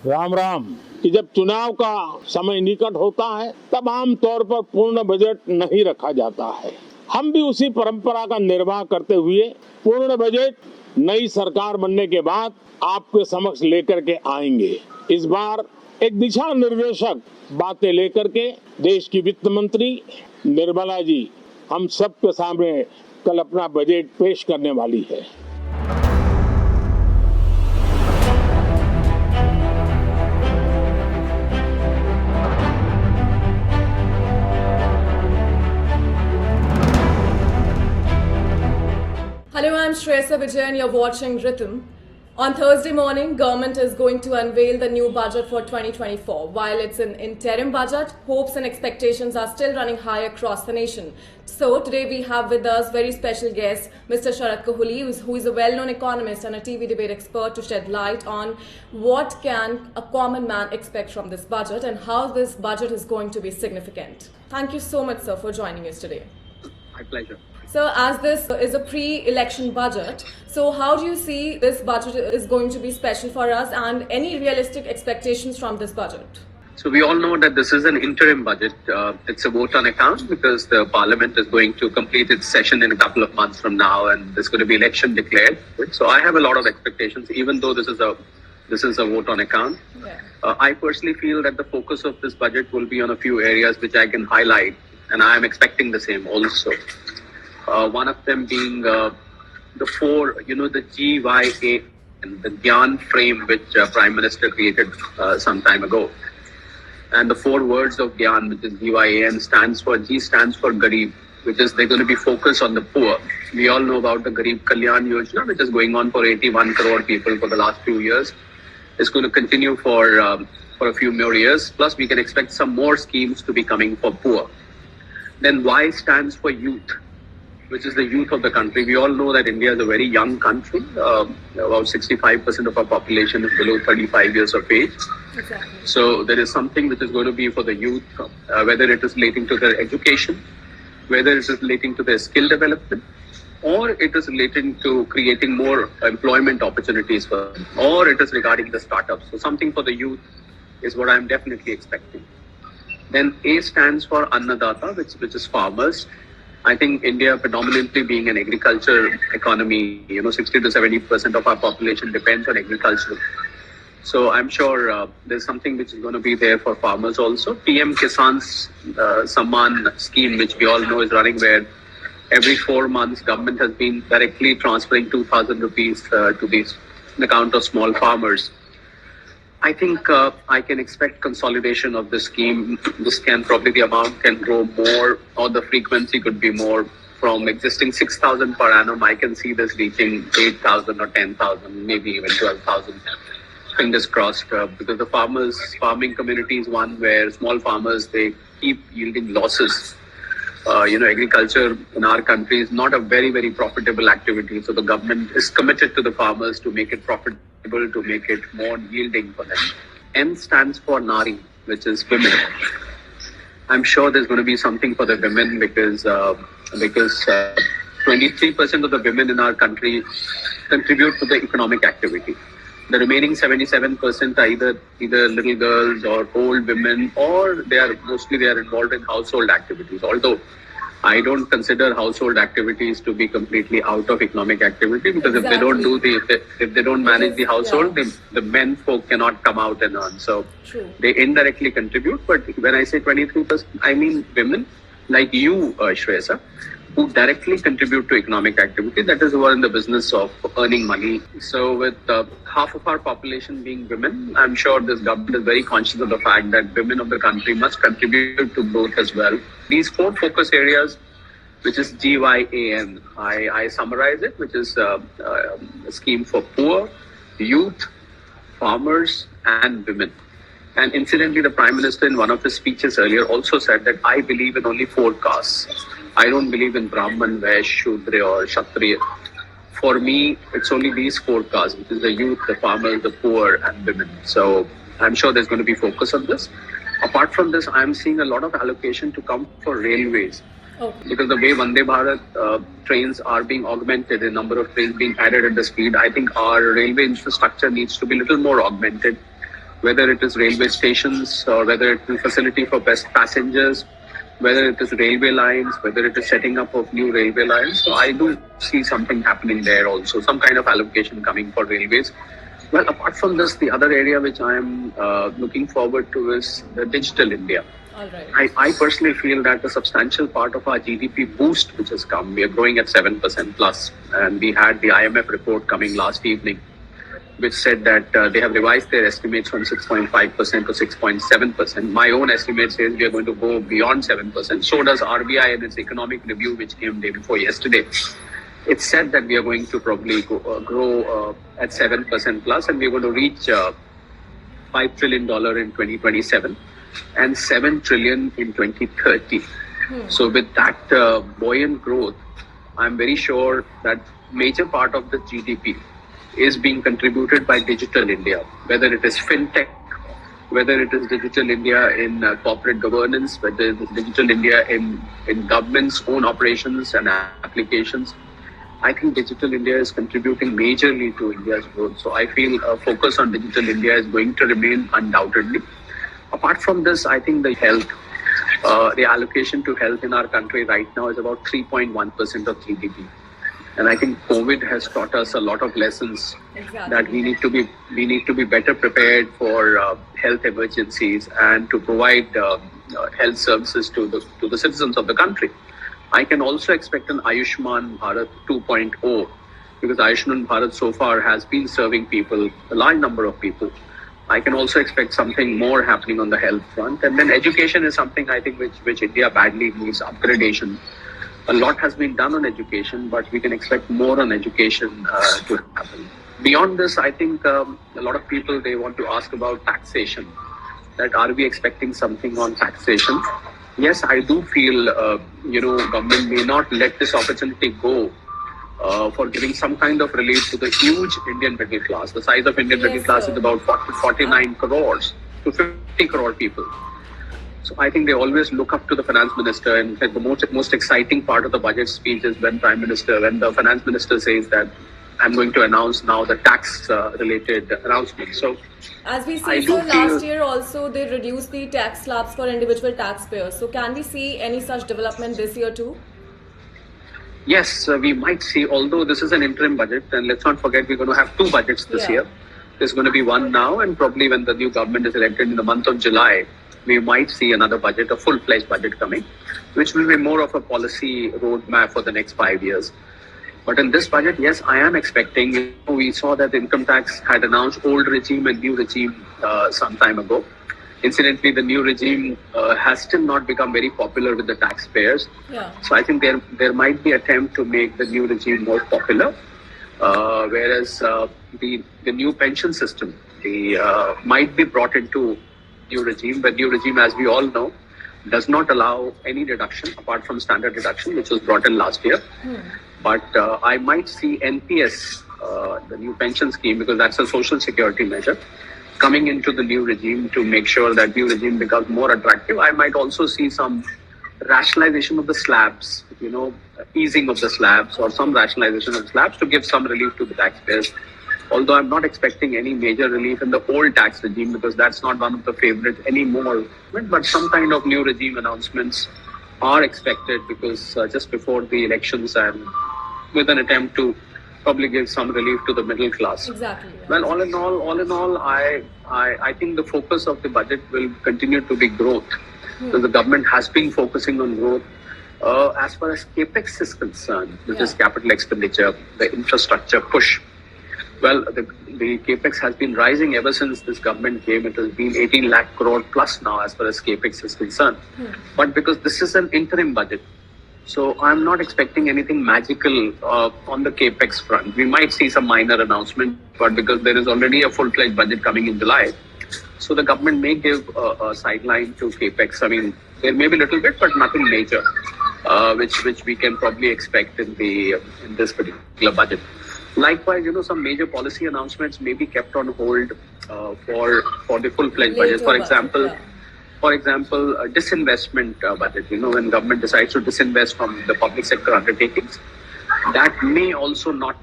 राम राम। कि जब चुनाव का समय निकट होता है तब आम तौर पर पूर्ण बजट नहीं रखा जाता है। हम भी उसी परंपरा का निर्वाह करते हुए पूर्ण बजट नई सरकार बनने के बाद आपके समक्ष लेकर के आएंगे। इस बार एक दिशा निर्देशक बातें लेकर के देश की वित्त मंत्री निर्मला जी हम सबके सामने कल अपना बजट पेश करने वाली है। Hello, I'm Shreyasa Vijay and you're watching Rhythm. On Thursday morning, government is going to unveil the new budget for 2024. While it's an interim budget, hopes and expectations are still running high across the nation. So today we have with us very special guest, Mr. Sharad Kohli, who is a well-known economist and a TV debate expert, to shed light on what can a common man expect from this budget and how this budget is going to be significant. Thank you so much, sir, for joining us today. My pleasure. So as this is a pre-election budget, so how do you see this budget is going to be special for us and any realistic expectations from this budget? So we all know that this is an interim budget. It's a vote on account because the parliament is going to complete its session in a couple of months from now and there's going to be election declared. So I have a lot of expectations, even though this is a vote on account. Yeah. I personally feel that the focus of this budget will be on a few areas which I can highlight, and I am expecting the same also. One of them being the four, the GYA, the Gyan frame which Prime Minister created some time ago. And the four words of Gyan, which is GYAN, stands for Garib, which is they're going to be focused on the poor. We all know about the Garib Kalyan Yojana, which is going on for 81 crore people for the last few years. It's going to continue for a few more years. Plus, we can expect some more schemes to be coming for poor. Then Y stands for youth, which is the youth of the country. We all know that India is a very young country. About 65% of our population is below 35 years of age. Exactly. So there is something which is going to be for the youth, whether it is relating to their education, whether it is relating to their skill development, or it is relating to creating more employment opportunities for them, or it is regarding the startups. So something for the youth is what I'm definitely expecting. Then A stands for Annadata, which is farmers. I think India predominantly being an agriculture economy, 60 to 70% of our population depends on agriculture. So I'm sure there's something which is going to be there for farmers also. PM Kisan's Samman scheme, which we all know is running, where every 4 months government has been directly transferring 2,000 rupees to the account of small farmers. I think I can expect consolidation of the scheme. The amount can grow more, or the frequency could be more. From existing 6,000 per annum, I can see this reaching 8,000 or 10,000, maybe even 12,000. Fingers crossed, because the farming community is one where small farmers, they keep yielding losses. Agriculture in our country is not a very, very profitable activity. So the government is committed to the farmers to make it profitable, to make it more yielding for them. N stands for Nari, which is women. I'm sure there's going to be something for the women because 23% of the women in our country contribute to the economic activity. The remaining 77% are either little girls or old women, or they are involved in household activities. Although I don't consider household activities to be completely out of economic activity, because Exactly. if they don't manage the household, the men folk cannot come out and earn. So True. they indirectly contribute. But when I say 23%, I mean women like you, Shreyasa, who directly contribute to economic activity, that is, who are in the business of earning money. So with half of our population being women, I'm sure this government is very conscious of the fact that women of the country must contribute to growth as well. These four focus areas, which is GYAN, I summarize it, which is a scheme for poor, youth, farmers, and women. And incidentally, the Prime Minister in one of his speeches earlier also said that I believe in only four castes. I don't believe in Brahman, Vaishya, Shudra or Kshatriya. For me, it's only these four castes, which is the youth, the farmers, the poor, and women. So I'm sure there's going to be focus on this. Apart from this, I'm seeing a lot of allocation to come for railways. Okay. Because the way Vande Bharat trains are being augmented, the number of trains being added at the speed, I think our railway infrastructure needs to be a little more augmented. whether it is railway stations or whether it is facility for best passengers, whether it is railway lines, whether it is setting up of new railway lines. So I do see something happening there also, some kind of allocation coming for railways. Well, apart from this, the other area which I am looking forward to is the digital India. All right. I personally feel that a substantial part of our GDP boost which has come, we are growing at 7% plus, and we had the IMF report coming last evening, which said that they have revised their estimates from 6.5% to 6.7%. My own estimate says we are going to go beyond 7%. So does RBI in its economic review, which came day before yesterday. It said that we are going to probably grow at 7% plus, and we are going to reach $5 trillion in 2027 and $7 trillion in 2030. So with that buoyant growth, I'm very sure that major part of the GDP is being contributed by digital India, whether it is fintech, whether it is digital India in corporate governance, whether it is digital India in government's own operations and applications. I think digital India is contributing majorly to India's growth. So I feel a focus on digital India is going to remain undoubtedly. Apart from this, I think the health, the allocation to health in our country right now is about 3.1% of GDP. And I think COVID has taught us a lot of lessons that we need to be better prepared for health emergencies and to provide health services to the citizens of the country. I can also expect an Ayushman Bharat 2.0, because Ayushman Bharat so far has been serving people, a large number of people. I can also expect something more happening on the health front. And then education is something I think which India badly needs upgradation. A lot has been done on education, but we can expect more on education to happen. Beyond this, I think a lot of people, they want to ask about taxation. That are we expecting something on taxation? Yes, I do feel, government may not let this opportunity go for giving some kind of relief to the huge Indian middle class. The size of Indian middle class is about 49 crores to 50 crore people. So I think they always look up to the finance minister, and the most exciting part of the budget speech is when the finance minister says that I'm going to announce now the tax related announcement. So as we see, so last year also they reduced the tax slabs for individual taxpayers. So can we see any such development this year too? Yes, we might see, although this is an interim budget, and let's not forget we're going to have two budgets this year. There's going to be one now, and probably when the new government is elected in the month of July, we might see another budget, a full-fledged budget coming, which will be more of a policy roadmap for the next 5 years. But in this budget, yes, I am expecting, we saw that the income tax had announced old regime and new regime some time ago. Incidentally, the new regime has still not become very popular with the taxpayers. So I think there might be an attempt to make the new regime more popular, whereas the new pension system might be brought into new regime. But new regime, as we all know, does not allow any deduction apart from standard deduction, which was brought in last year. But I might see NPS, the new pension scheme, because that's a social security measure, coming into the new regime to make sure that new regime becomes more attractive. I might also see some rationalization of the slabs, easing of the slabs or some rationalization of slabs to give some relief to the taxpayers. Although I'm not expecting any major relief in the old tax regime, because that's not one of the favorites anymore. But some kind of new regime announcements are expected, because just before the elections and with an attempt to probably give some relief to the middle class. Exactly. Yeah. Well, all in all, I think the focus of the budget will continue to be growth. So the government has been focusing on growth. As far as capex is concerned, which is capital expenditure, the infrastructure push. Well, the capex has been rising ever since this government came. It has been 18 lakh crore plus now as far as capex is concerned. But because this is an interim budget, so I'm not expecting anything magical on the capex front. We might see some minor announcement, but because there is already a full-fledged budget coming in July, so the government may give a sideline to capex. I mean, there may be a little bit, but nothing major, which we can probably expect in this particular budget. Likewise, some major policy announcements may be kept on hold for the full-fledged budget. For example, a disinvestment budget. When government decides to disinvest from the public sector undertakings, that may also not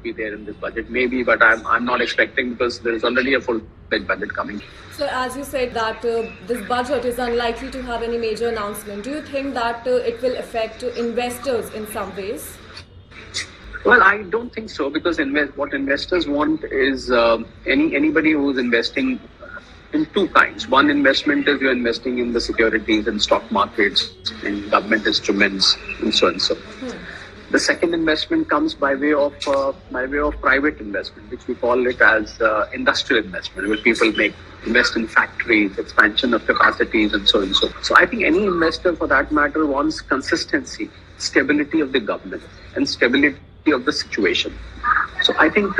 be there in this budget. Maybe, but I'm not expecting, because there is already a full budget coming. So as you said that this budget is unlikely to have any major announcement, do you think that it will affect investors in some ways? Well, I don't think so, because what investors want is anybody who's investing in two kinds. One investment is you're investing in the securities and stock markets and government instruments and so and so. The second investment comes by way of private investment, which we call it as industrial investment, where people invest in factories, expansion of capacities, and so and so. So I think any investor, for that matter, wants consistency, stability of the government, and stability of the situation. So I think,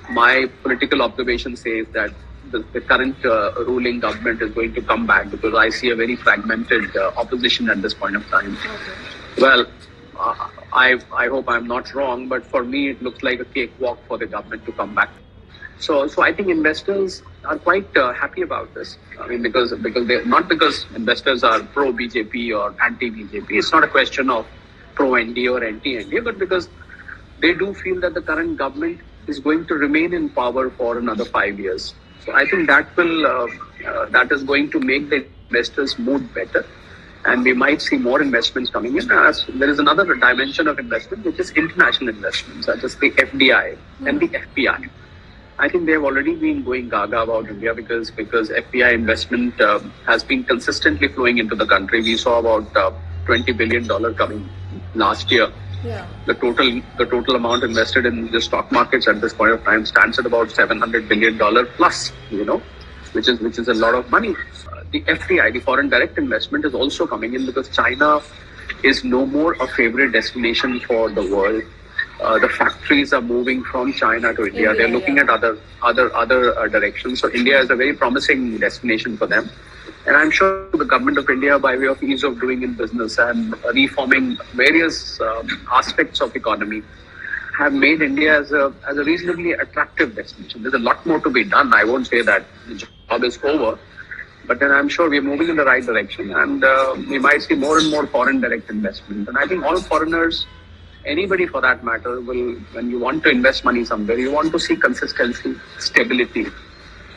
my political observation says that the current ruling government is going to come back, because I see a very fragmented opposition at this point of time. Okay. Well, I hope I'm not wrong, but for me it looks like a cakewalk for the government to come back. So I think investors are quite happy about this. I mean, because not because investors are pro BJP or anti BJP. It's not a question of pro NDA or anti NDA, but because they do feel that the current government is going to remain in power for another 5 years. So I think that is going to make the investors' mood better, and we might see more investments coming in. As there is another dimension of investment, which is international investments, such as the FDI and the FPI. I think they have already been going gaga about India because FPI investment has been consistently flowing into the country. We saw about $20 billion coming last year. Yeah. The total amount invested in the stock markets at this point of time stands at about $700 billion plus, which is a lot of money. The FDI, the foreign direct investment, is also coming in because China is no more a favorite destination for the world. The factories are moving from China to India. They're looking at other directions. So India is a very promising destination for them. And I'm sure the government of India, by way of ease of doing in business and reforming various aspects of economy, have made India as a reasonably attractive destination. There's a lot more to be done. I won't say that the job is over, but then I'm sure we're moving in the right direction, and we might see more and more foreign direct investment. And I think all foreigners, anybody for that matter, when you want to invest money somewhere, you want to see consistency, stability,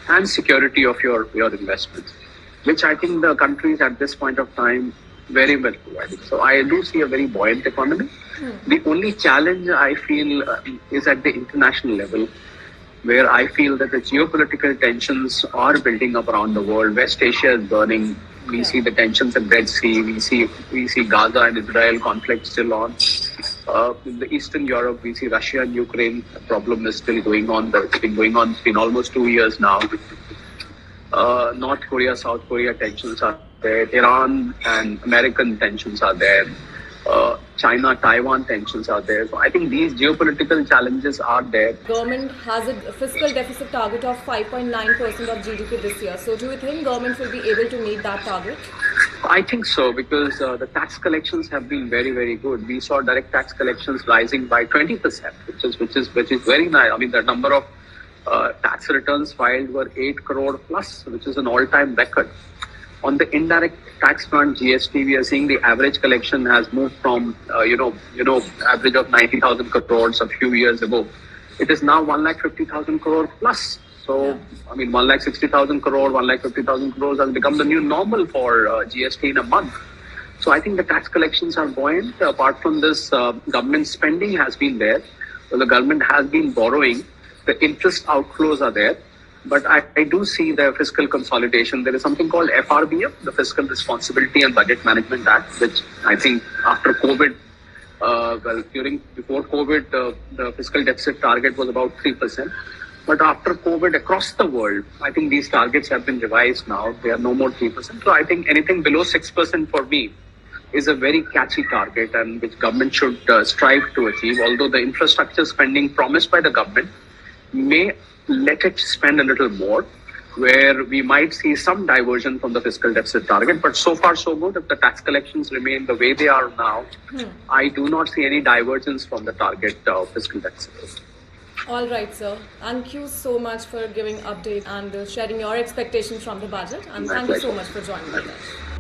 and security of your investments, which I think the countries at this point of time very well providing. So I do see a very buoyant economy. The only challenge I feel is at the international level, where I feel that the geopolitical tensions are building up around the world. West Asia is burning. We see the tensions in Red Sea. We see Gaza and Israel conflict still on. In the Eastern Europe, we see Russia and Ukraine. The problem is still going on. It's been going on. It's been almost 2 years now. North Korea, South Korea tensions are there. Iran and American tensions are there. China, Taiwan tensions are there. So I think these geopolitical challenges are there. Government has a fiscal deficit target of 5.9% of GDP this year. So do you think government will be able to meet that target? I think so, because the tax collections have been very, very good. We saw direct tax collections rising by 20%, which is very nice. I mean, the number of tax returns filed were 8 crore plus, which is an all-time record. On the indirect tax front, GST, we are seeing the average collection has moved from, average of 90,000 crores a few years ago. It is now 150,000 crore plus. So, yeah. I mean, 160,000 crore, 150,000 crores has become the new normal for GST in a month. So I think the tax collections are buoyant. Apart from this, government spending has been there. So the government has been borrowing. The interest outflows are there. But I do see the fiscal consolidation. There is something called FRBM, the Fiscal Responsibility and Budget Management Act, which I think after COVID, before COVID, the fiscal deficit target was about 3%. But after COVID, across the world, I think these targets have been revised now. They are no more 3%. So I think anything below 6% for me is a very catchy target, and which government should strive to achieve. Although the infrastructure spending promised by the government may let it spend a little more, where we might see some diversion from the fiscal deficit target. But so far, so good. If the tax collections remain the way they are now, I do not see any divergence from the target of fiscal deficit. All right, sir. Thank you so much for giving update and sharing your expectations from the budget. And thank you so much for joining us.